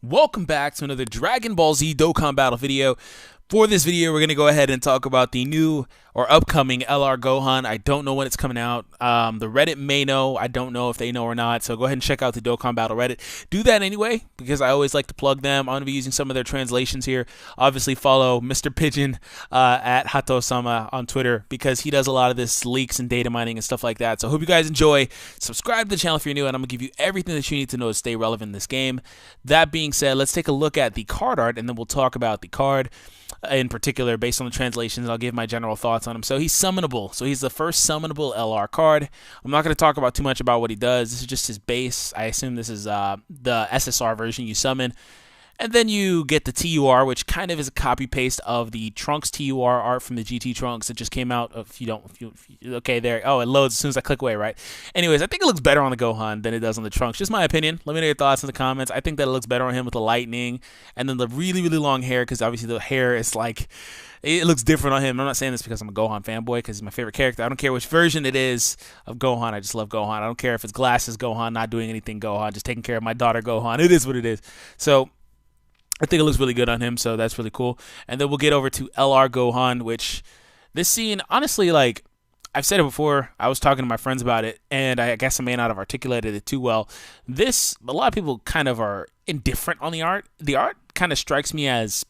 Welcome back to another Dragon Ball Z Dokkan battle video. For this video, we're going to go ahead and talk about the new or upcoming LR Gohan. I don't know when it's coming out. The Reddit may know. I don't know if they know or not. So go ahead and check out the Dokkan Battle Reddit. Do that anyway, because I always like to plug them. I'm going to be using some of their translations here. Obviously, follow Mr. Pigeon at Hato-sama on Twitter, because he does a lot of this leaks and data mining and stuff like that. So I hope you guys enjoy. Subscribe to the channel if you're new, and I'm going to give you everything that you need to know to stay relevant in this game. That being said, let's take a look at the card art, and then we'll talk about the card in particular based on the translations. I'll give my general thoughts on him. So he's summonable. So he's the first summonable LR card. I'm not going to talk about too much about what he does. This is just his base. I assume this is the SSR version you summon. And then you get the TUR, which kind of is a copy paste of the Trunks TUR art from the GT Trunks that just came out. Okay, there. Oh, it loads as soon as I click away, right? Anyways, I think it looks better on the Gohan than it does on the Trunks. Just my opinion. Let me know your thoughts in the comments. I think that it looks better on him with the lightning and then the really, really long hair, because obviously the hair is like, it looks different on him. I'm not saying this because I'm a Gohan fanboy, because he's my favorite character. I don't care which version it is of Gohan. I just love Gohan. I don't care if it's glasses Gohan, not doing anything Gohan, just taking care of my daughter Gohan. It is what it is. So I think it looks really good on him, so that's really cool. And then we'll get over to LR Gohan, which this scene, honestly, like, I've said it before. I was talking to my friends about it, and I guess I may not have articulated it too well. A lot of people kind of are indifferent on the art. The art kind of strikes me as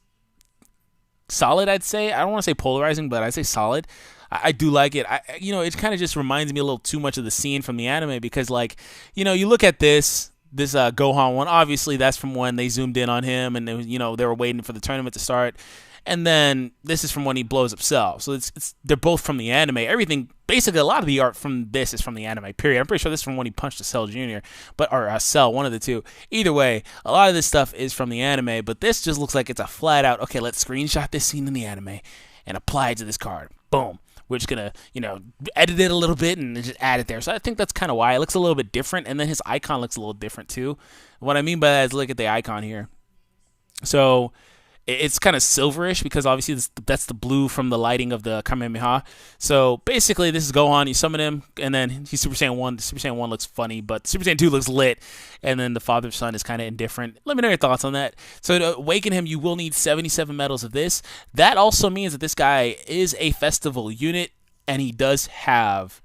solid, I'd say. I don't want to say polarizing, but I'd say solid. I do like it. It kind of just reminds me a little too much of the scene from the anime, because, like, you look at this Gohan one, obviously that's from when they zoomed in on him, and they were waiting for the tournament to start. And then this is from when he blows up Cell. So they're both from the anime. Everything, basically, a lot of the art from this is from the anime, period. I'm pretty sure this is from when he punched a Cell Jr., or Cell, one of the two. Either way, a lot of this stuff is from the anime, but this just looks like it's a flat out, okay, let's screenshot this scene in the anime and apply it to this card. Boom. We're just going to, edit it a little bit and just add it there. So I think that's kind of why it looks a little bit different. And then his icon looks a little different too. What I mean by that is, look at the icon here. So it's kind of silverish, because obviously that's the blue from the lighting of the Kamehameha. So basically, this is Gohan. You summon him, and then he's Super Saiyan 1. Super Saiyan 1 looks funny, but Super Saiyan 2 looks lit. And then the father's son is kind of indifferent. Let me know your thoughts on that. So to awaken him, you will need 77 medals of this. That also means that this guy is a festival unit, and he does have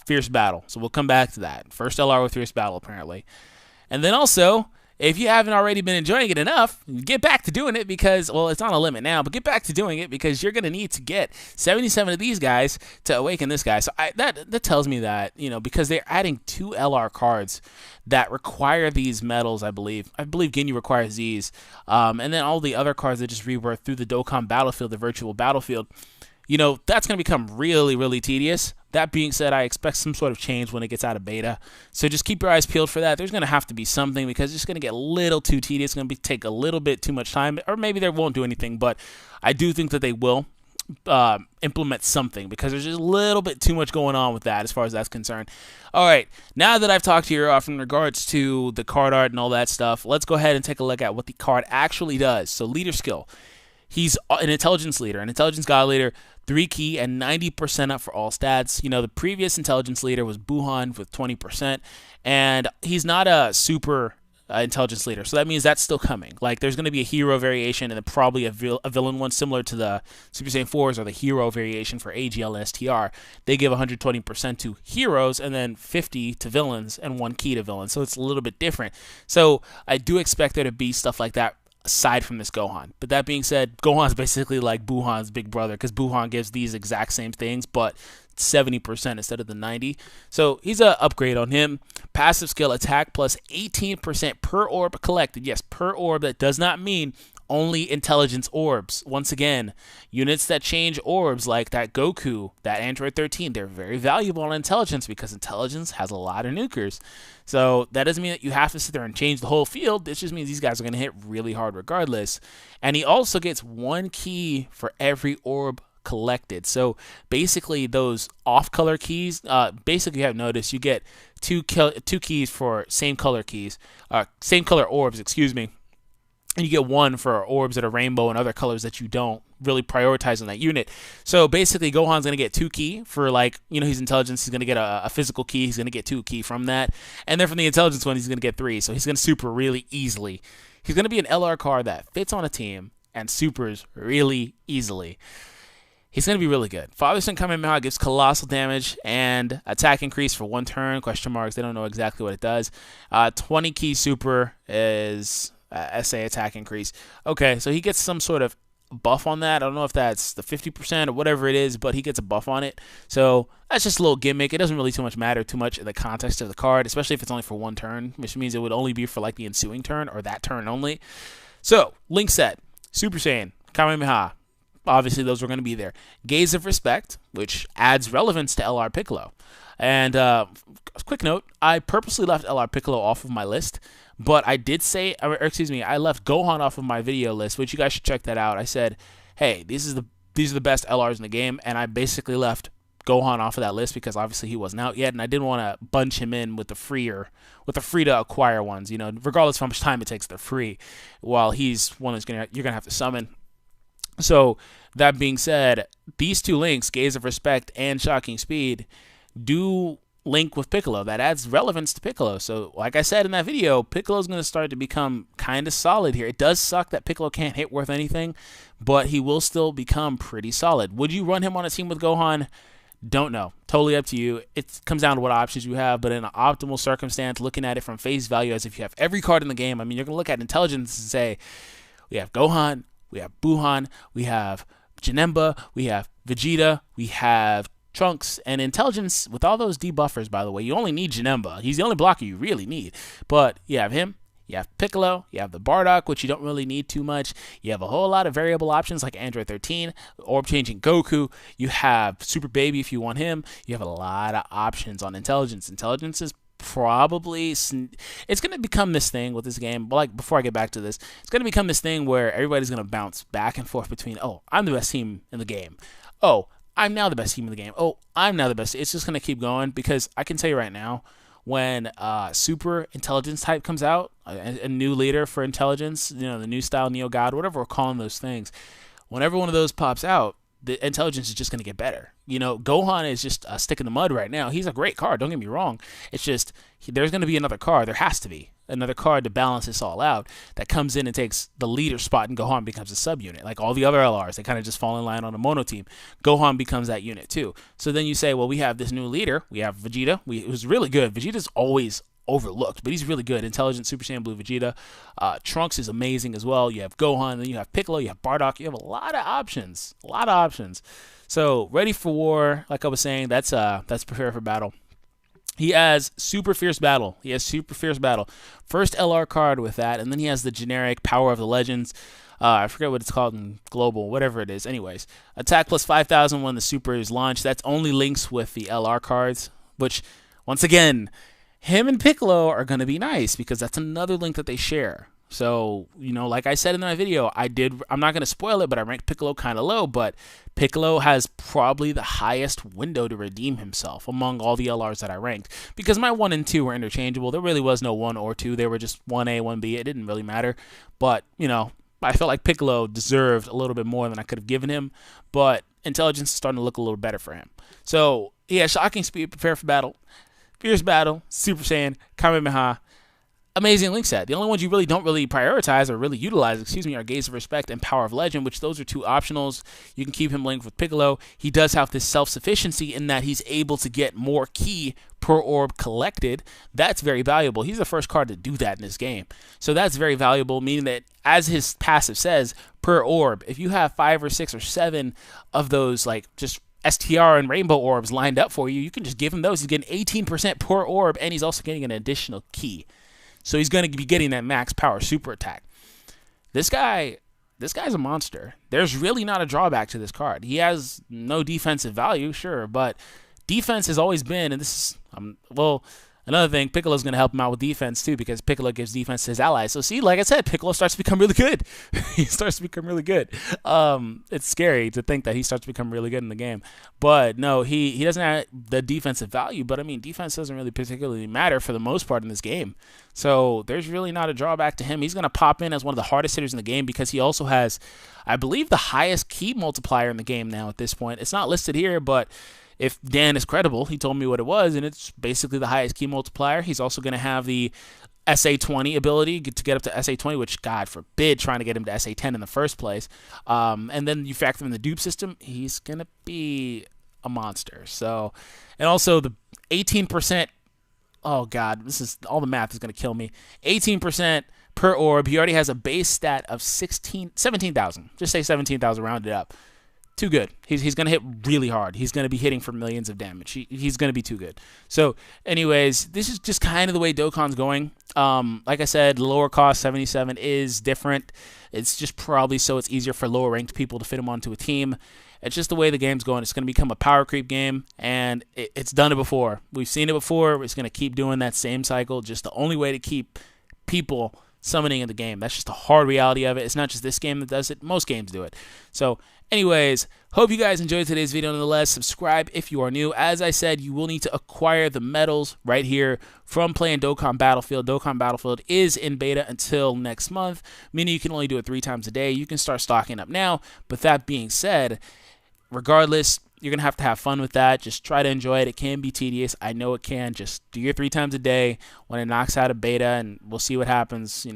Fierce Battle. So we'll come back to that. First LR with Fierce Battle, apparently. And then also, if you haven't already been enjoying it enough, get back to doing it, because, well, it's on a limit now, but get back to doing it, because you're going to need to get 77 of these guys to awaken this guy. So that tells me that, because they're adding 2 LR cards that require these medals, I believe. I believe Ginyu requires these. And then all the other cards that just rebirth through the Dokkan battlefield, the virtual battlefield. That's going to become really, really tedious. That being said, I expect some sort of change when it gets out of beta. So just keep your eyes peeled for that. There's going to have to be something, because it's going to get a little too tedious. It's going to take a little bit too much time, or maybe they won't do anything. But I do think that they will implement something, because there's just a little bit too much going on with that as far as that's concerned. All right, now that I've talked to you off in regards to the card art and all that stuff, let's go ahead and take a look at what the card actually does. So leader skill. He's an intelligence leader, an intelligence god leader, 3 key and 90% up for all stats. The previous intelligence leader was Buhan with 20%, and he's not a super intelligence leader, so that means that's still coming. Like, there's going to be a hero variation, and then probably a villain one, similar to the Super Saiyan 4s or the hero variation for AGL and STR. They give 120% to heroes, and then 50 to villains, and 1 key to villains, so it's a little bit different. So I do expect there to be stuff like that aside from this Gohan. But that being said, Gohan's basically like Buhan's big brother, because Buhan gives these exact same things, but 70% instead of the 90. So he's an upgrade on him. Passive skill, attack plus 18% per orb collected. Yes, per orb. That does not mean only intelligence orbs. Once again, units that change orbs, like that Goku, that Android 13, they're very valuable on intelligence, because intelligence has a lot of nukers. So that doesn't mean that you have to sit there and change the whole field. This just means these guys are going to hit really hard regardless. And he also gets 1 key for every orb collected. So basically, those off-color keys, basically you have noticed you get two keys for same color orbs, excuse me. And you get 1 for orbs that are rainbow and other colors that you don't really prioritize on that unit. So basically, Gohan's going to get 2 key for, like, his intelligence. He's going to get a physical key. He's going to get 2 key from that. And then from the intelligence one, he's going to get 3. So he's going to super really easily. He's going to be an LR card that fits on a team and supers really easily. He's going to be really good. Father Son Kamehameha gives colossal damage and attack increase for 1 turn, question marks. They don't know exactly what it does. 20 key super is SA attack increase. Okay, so he gets some sort of buff on that. I don't know if that's the 50% or whatever it is, but he gets a buff on it. So that's just a little gimmick. It doesn't really matter too much in the context of the card, especially if it's only for 1 turn, which means it would only be for like the ensuing turn or that turn only. So, Link set, Super Saiyan, Kamehameha. Obviously, those were going to be there. Gaze of Respect, which adds relevance to LR Piccolo. And quick note, I purposely left LR Piccolo off of my list, but I did say, I left Gohan off of my video list, which you guys should check that out. I said, hey, these are the best LRs in the game, and I basically left Gohan off of that list because obviously he wasn't out yet, and I didn't want to bunch him in with the free to acquire ones. You know, regardless of how much time it takes, they're free. While he's one that's you're gonna have to summon. So, that being said, these 2 links, Gaze of Respect and Shocking Speed, do link with Piccolo. That adds relevance to Piccolo. So, like I said in that video, Piccolo's going to start to become kind of solid here. It does suck that Piccolo can't hit worth anything, but he will still become pretty solid. Would you run him on a team with Gohan? Don't know. Totally up to you. It comes down to what options you have, but in an optimal circumstance, looking at it from face value as if you have every card in the game, I mean, you're going to look at intelligence and say, we have Gohan, we have Buhan, we have Janemba, we have Vegeta, we have Trunks, and intelligence with all those debuffers, by the way. You only need Janemba. He's the only blocker you really need. But you have him, you have Piccolo, you have the Bardock, which you don't really need too much. You have a whole lot of variable options like Android 13, Orb Changing Goku. You have Super Baby if you want him. You have a lot of options on intelligence. Intelligence is probably, it's going to become this thing with this game, but like before I get back to this, it's going to become this thing where everybody's going to bounce back and forth between, oh, I'm the best team in the game. Oh, I'm now the best team in the game. Oh, I'm now the best. It's just going to keep going because I can tell you right now, when Super Intelligence type comes out, a new leader for intelligence, you know, the new style Neo God, whatever we're calling those things, whenever one of those pops out, the intelligence is just going to get better. You know, Gohan is just a stick in the mud right now. He's a great card, don't get me wrong. It's just, there's going to be another card. There has to be another card to balance this all out that comes in and takes the leader spot, and Gohan becomes a subunit. Like all the other LRs, they kind of just fall in line on a mono team. Gohan becomes that unit too. So then you say, well, we have this new leader. We have Vegeta. It was really good. Vegeta's always overlooked, but he's really good. Intelligent Super Saiyan Blue Vegeta. Trunks is amazing as well. You have Gohan, then you have Piccolo, you have Bardock. You have a lot of options. A lot of options. So, Ready for War, like I was saying, that's Prepare for Battle. He has Super Fierce Battle. First LR card with that, and then he has the generic Power of the Legends. I forget what it's called in Global, whatever it is. Anyways, attack plus 5,000 when the Super is launched. That's only links with the LR cards, which, once again, him and Piccolo are going to be nice because that's another link that they share. So, you know, like I said in my video, I'm not going to spoil it, but I ranked Piccolo kind of low, but Piccolo has probably the highest window to redeem himself among all the LRs that I ranked, because my 1 and 2 were interchangeable. There really was no 1 or 2. They were just 1A, 1B. It didn't really matter, but, you know, I felt like Piccolo deserved a little bit more than I could have given him, but intelligence is starting to look a little better for him. So, yeah, Shocking Speed, Prepare for Battle, Fierce Battle, Super Saiyan, Kamehameha. Amazing link set. The only ones you really don't prioritize or really utilize, are Gaze of Respect and Power of Legend, which those are 2 optionals. You can keep him linked with Piccolo. He does have this self-sufficiency in that he's able to get more ki per orb collected. That's very valuable. He's the first card to do that in this game. So that's very valuable, meaning that, as his passive says, per orb, if you have 5 or 6 or 7 of those, like, just STR and Rainbow Orbs lined up for you, you can just give him those. He's getting 18% per orb, and he's also getting an additional ki. So he's going to be getting that max power super attack. This guy's a monster. There's really not a drawback to this card. He has no defensive value, sure, but defense has always been, and this is, well, another thing, Piccolo's going to help him out with defense too, because Piccolo gives defense to his allies. So see, like I said, Piccolo starts to become really good. He starts to become really good. It's scary to think that he starts to become really good in the game. But no, he doesn't have the defensive value, but I mean, defense doesn't really particularly matter for the most part in this game. So there's really not a drawback to him. He's going to pop in as one of the hardest hitters in the game because he also has, I believe, the highest ki multiplier in the game now at this point. It's not listed here, but if Dan is credible, he told me what it was, and it's basically the highest ki multiplier. He's also going to have the SA20 ability to get up to SA20, which God forbid trying to get him to SA10 in the first place. And then you factor in the dupe system, he's gonna be a monster. So, and also the 18%. Oh God, this is all the math is gonna kill me. 18% per orb. He already has a base stat of 17,000. Just say 17,000, round it up. Too good. He's going to hit really hard. He's going to be hitting for millions of damage. He's going to be too good. So, anyways, this is just kind of the way Dokkan's going. Like I said, lower cost 77 is different. It's just probably so it's easier for lower ranked people to fit him onto a team. It's just the way the game's going. It's going to become a power creep game, and it's done it before. We've seen it before. It's going to keep doing that same cycle. Just the only way to keep people summoning in the game. That's just the hard reality of it. It's not just this game that does it. Most games do it. So, anyways, hope you guys enjoyed today's video. Nonetheless, subscribe if you are new. As I said, you will need to acquire the medals right here from playing Dokkan Battlefield. Dokkan Battlefield is in beta until next month, meaning you can only do it 3 times a day. You can start stocking up now, but that being said, regardless, you're going to have fun with that. Just try to enjoy it. It can be tedious. I know it can. Just do your 3 times a day when it knocks out of beta, and we'll see what happens,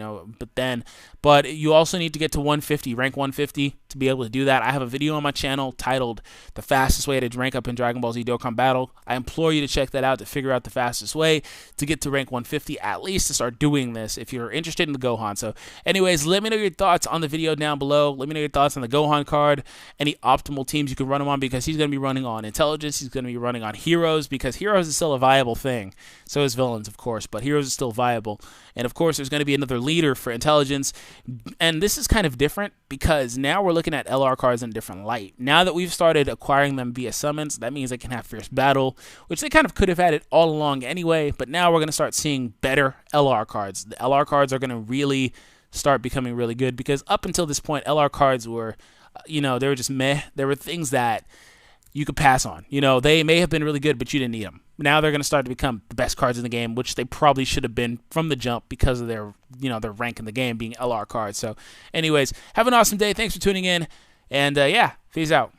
But you also need to get to 150, rank 150 to be able to do that. I have a video on my channel titled The Fastest Way to Rank Up in Dragon Ball Z Dokkan Battle. I implore you to check that out to figure out the fastest way to get to rank 150, at least to start doing this if you're interested in the Gohan. So anyways, let me know your thoughts on the video down below. Let me know your thoughts on the Gohan card, any optimal teams you can run him on, because he's going to be running on Intelligence. He's going to be running on Heroes, because Heroes is still a viable thing. So is Villains, of course, but Heroes is still viable. And of course, there's going to be another leader for Intelligence. And this is kind of different because now we're looking at LR cards in a different light. Now that we've started acquiring them via summons, that means they can have Fierce Battle, which they kind of could have had it all along anyway, but now we're going to start seeing better LR cards. The LR cards are going to really start becoming really good, because up until this point, LR cards were, they were just meh. There were things that you could pass on. They may have been really good, but you didn't need them. Now they're going to start to become the best cards in the game, which they probably should have been from the jump because of their, their rank in the game being LR cards. So anyways, have an awesome day. Thanks for tuning in. And yeah, peace out.